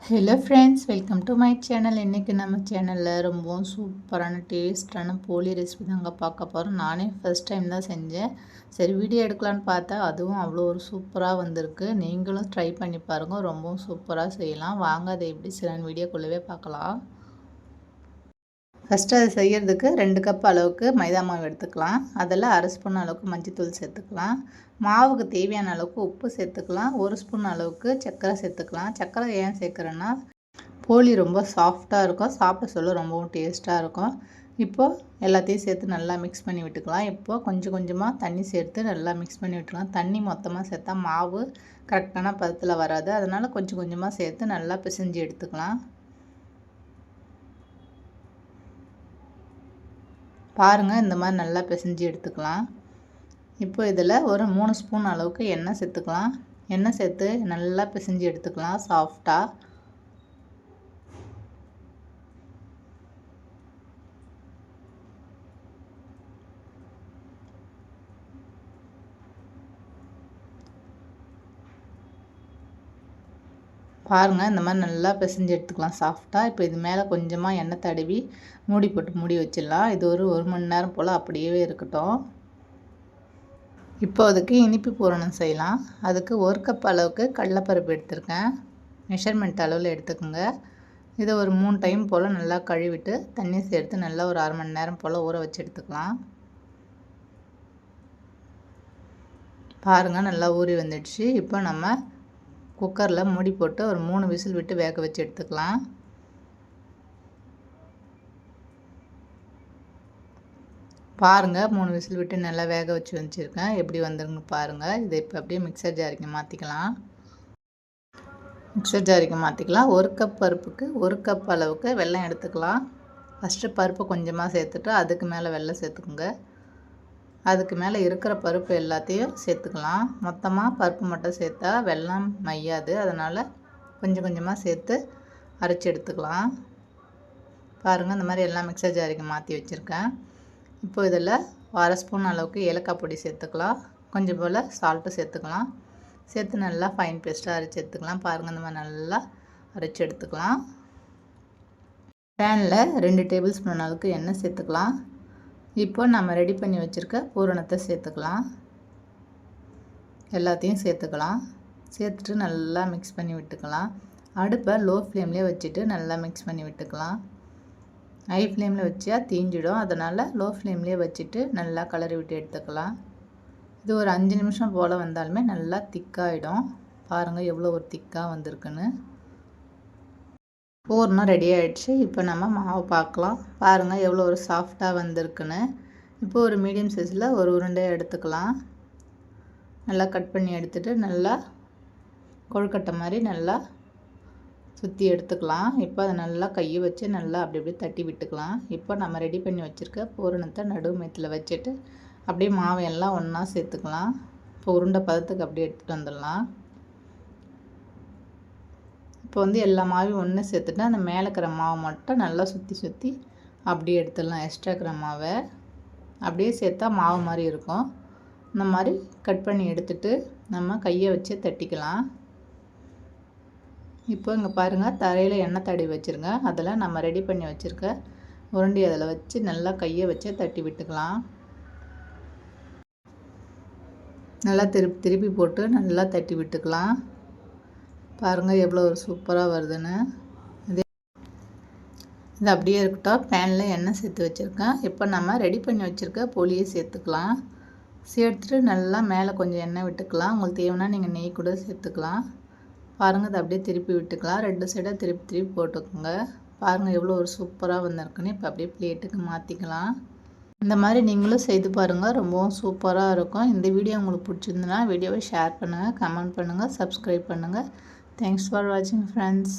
Hello friends, welcome to my channel. இன்றைக்கி நம்ம சேனலில் ரொம்பவும் சூப்பரான டேஸ்டான போலி ரெசிபி தாங்க பார்க்க போகிறோம். நானே ஃபஸ்ட் டைம் தான் செஞ்சேன். சரி வீடியோ எடுக்கலான்னு பார்த்தா அதுவும் அவ்வளோ ஒரு சூப்பராக வந்திருக்கு. நீங்களும் ட்ரை பண்ணி பாருங்கள், ரொம்பவும் சூப்பராக செய்யலாம். வாங்க அதை எப்படி செய்யலான்னு வீடியோக்குள்ளவே பார்க்கலாம். ஃபஸ்ட்டு அது செய்கிறதுக்கு 2 கப் அளவுக்கு மைதா மாவு எடுத்துக்கலாம். அதில் 1/2 ஸ்பூன் அளவுக்கு மஞ்சள்தூள் சேர்த்துக்கலாம். மாவுக்கு தேவையான அளவுக்கு உப்பு சேர்த்துக்கலாம். 1 ஸ்பூன் அளவுக்கு சர்க்கரை சேர்த்துக்கலாம். சர்க்கரை ஏன் சேர்க்குறேன்னா போலி ரொம்ப சாஃப்டாக இருக்கும், சாப்பிட சொல்ல ரொம்பவும் டேஸ்ட்டாக இருக்கும். இப்போது எல்லாத்தையும் சேர்த்து நல்லா மிக்ஸ் பண்ணி விட்டுக்கலாம். இப்போது கொஞ்சம் கொஞ்சமாக தண்ணி சேர்த்து நல்லா மிக்ஸ் பண்ணி விட்டுக்கலாம். தண்ணி மொத்தமாக சேர்த்தா மாவு கரெக்டான பதத்தில் வராது, அதனால் கொஞ்சம் கொஞ்சமாக சேர்த்து நல்லா பிசைஞ்சு எடுத்துக்கலாம். பாருங்கள், இந்த மாதிரி நல்லா பிசைஞ்சு எடுத்துக்கலாம். இப்போ இதில் ஒரு 3 ஸ்பூன் அளவுக்கு எண்ணெய் சேர்த்துக்கலாம். எண்ணெய் சேர்த்து நல்லா பிசைஞ்சு எடுத்துக்கலாம் சாஃப்டாக. பாருங்கள், இந்த மாதிரி நல்லா பிசைஞ்சு எடுத்துக்கலாம் சாஃப்டாக. இப்போ இது மேலே கொஞ்சமாக எண்ணெய் தடவி மூடி போட்டு மூடி வச்சிடலாம். இது ஒரு 1 மணி நேரம் போல் அப்படியே இருக்கட்டும். இப்போ அதுக்கு இனிப்பு பூரணம் செய்யலாம். அதுக்கு 1 கப் அளவுக்கு கடலைப்பருப்பு எடுத்திருக்கேன். மெஷர்மெண்ட் அளவில் எடுத்துக்கோங்க. இதை ஒரு 3 டைம் போல் நல்லா கழுவிட்டு தண்ணி சேர்த்து நல்லா ஒரு 1/2 மணி நேரம் போல் ஊற வச்சு எடுத்துக்கலாம். பாருங்கள், நல்லா ஊறி வந்துடுச்சு. இப்போ நம்ம குக்கரில் மூடி போட்டு ஒரு 3 விசில் விட்டு வேக வச்சு எடுத்துக்கலாம். பாருங்கள், 3 விசில் விட்டு நல்லா வேக வச்சு வச்சுருக்கேன். எப்படி வந்துருங்க பாருங்கள். இதை இப்போ அப்படியே மிக்சர் ஜாருக்கு மாற்றிக்கலாம். மிக்சர் ஜாருக்கு மாற்றிக்கலாம். 1 கப் பருப்புக்கு 1 கப் அளவுக்கு வெல்லம் எடுத்துக்கலாம். ஃபஸ்ட்டு பருப்பு கொஞ்சமாக சேர்த்துட்டு அதுக்கு மேலே வெல்லம் சேர்த்துக்குங்க. அதுக்கு மேலே இருக்கிற பருப்பு எல்லாத்தையும் சேர்த்துக்கலாம். மொத்தமாக பருப்பு மட்டும் சேர்த்தா வெல்லம் மையாது, அதனால் கொஞ்சம் கொஞ்சமாக சேர்த்து அரைச்சி எடுத்துக்கலாம். பாருங்கள், இந்த மாதிரி எல்லாம் மிக்சர் ஜாருக்கு மாற்றி வச்சுருக்கேன். இப்போ இதில் 1/2 ஸ்பூன் அளவுக்கு ஏலக்காய் பொடி சேர்த்துக்கலாம். கொஞ்சம் போல் சால்ட்டு சேர்த்துக்கலாம். சேர்த்து நல்லா ஃபைன் பேஸ்ட்டாக அரைச்சி எடுத்துக்கலாம். பாருங்கள், இந்த மாதிரி நல்லா அரைச்சி எடுத்துக்கலாம். பேனில் 2 டேபிள் ஸ்பூன் அளவுக்கு எண்ணெய் சேர்த்துக்கலாம். இப்போ நம்ம ரெடி பண்ணி வச்சுருக்க பூரணத்தை சேர்த்துக்கலாம். எல்லாத்தையும் சேர்த்துக்கலாம். சேர்த்துட்டு நல்லா மிக்ஸ் பண்ணி விட்டுக்கலாம். அடுப்பை லோ ஃப்ளேம்லேயே வச்சுட்டு நல்லா மிக்ஸ் பண்ணி விட்டுக்கலாம். ஹை ஃப்ளேமில் வச்சா தீஞ்சிடும், அதனால் லோ ஃப்ளேம்லேயே வச்சுட்டு நல்லா கலரி விட்டு எடுத்துக்கலாம். இது ஒரு 5 நிமிஷம் போல் வந்தாலுமே நல்லா திக்காகிடும். பாருங்கள் எவ்வளோ ஒரு திக்காக வந்திருக்குன்னு. பூர்ணம் ரெடி ஆகிடுச்சு. இப்போ நம்ம மாவு பார்க்கலாம். பாருங்கள் எவ்வளோ ஒரு சாஃப்டாக வந்திருக்குன்னு. இப்போ ஒரு மீடியம் சைஸில் ஒரு உருண்டையை எடுத்துக்கலாம். நல்லா கட் பண்ணி எடுத்துகிட்டு நல்லா கொழுக்கட்டை மாதிரி நல்லா சுற்றி எடுத்துக்கலாம். இப்போ அதை நல்லா கையை வச்சு நல்லா அப்படி அப்படியே தட்டி விட்டுக்கலாம். இப்போ நம்ம ரெடி பண்ணி வச்சுருக்க பூரணத்தை நடுமயத்தில் வச்சுட்டு அப்படியே மாவு எல்லாம் ஒன்றா சேர்த்துக்கலாம். இப்போ உருண்டை பதத்துக்கு அப்படியே எடுத்துகிட்டு வந்துடலாம். இப்போ எல்லா மாவையும் ஒன்று சேர்த்துட்டு அந்த மேலே இருக்கிற மாவை மட்டும் நல்லா சுற்றி சுற்றி அப்படியே எடுத்துடலாம். எக்ஸ்ட்ரா இருக்கிற மாவை அப்படியே சேர்த்தா மாவு மாதிரி இருக்கும். இந்த மாதிரி கட் பண்ணி எடுத்துட்டு நம்ம கையை வச்சு தட்டிக்கலாம். இப்போ இங்கே பாருங்கள், தரையில் எண்ணெய் தடவி வச்சுருங்க. அதில் நம்ம ரெடி பண்ணி வச்சுருக்க உருண்டி அதில் வச்சு நல்லா கையை வச்சு தட்டி விட்டுக்கலாம். நல்லா திருப்பி போட்டு நல்லா தட்டி விட்டுக்கலாம். பாருங்கள் எவ்வளோ ஒரு சூப்பராக வருதுன்னு. இது அப்படியே இருக்கட்டும். பேனில் எண்ணெய் சேர்த்து வச்சுருக்கேன். இப்போ நம்ம ரெடி பண்ணி வச்சுருக்க போலியை சேர்த்துக்கலாம். சேர்த்துட்டு நல்லா மேலே கொஞ்சம் எண்ணெய் விட்டுக்கலாம். உங்களுக்கு தேவைன்னா நீங்கள் நெய் கூட சேர்த்துக்கலாம். பாருங்கள், இது அப்படியே திருப்பி விட்டுக்கலாம். 2 சைடாக திருப்பி போட்டுக்கோங்க. பாருங்கள் எவ்வளோ ஒரு சூப்பராக வந்திருக்குன்னு. இப்போ அப்படியே பிளேட்டுக்கு மாற்றிக்கலாம். இந்த மாதிரி நீங்களும் செய்து பாருங்கள், ரொம்பவும் சூப்பராக இருக்கும். இந்த வீடியோ உங்களுக்கு பிடிச்சிருந்துன்னா வீடியோவை ஷேர் பண்ணுங்கள், கமெண்ட் பண்ணுங்கள், சப்ஸ்கிரைப் பண்ணுங்கள். Thanks for watching, friends.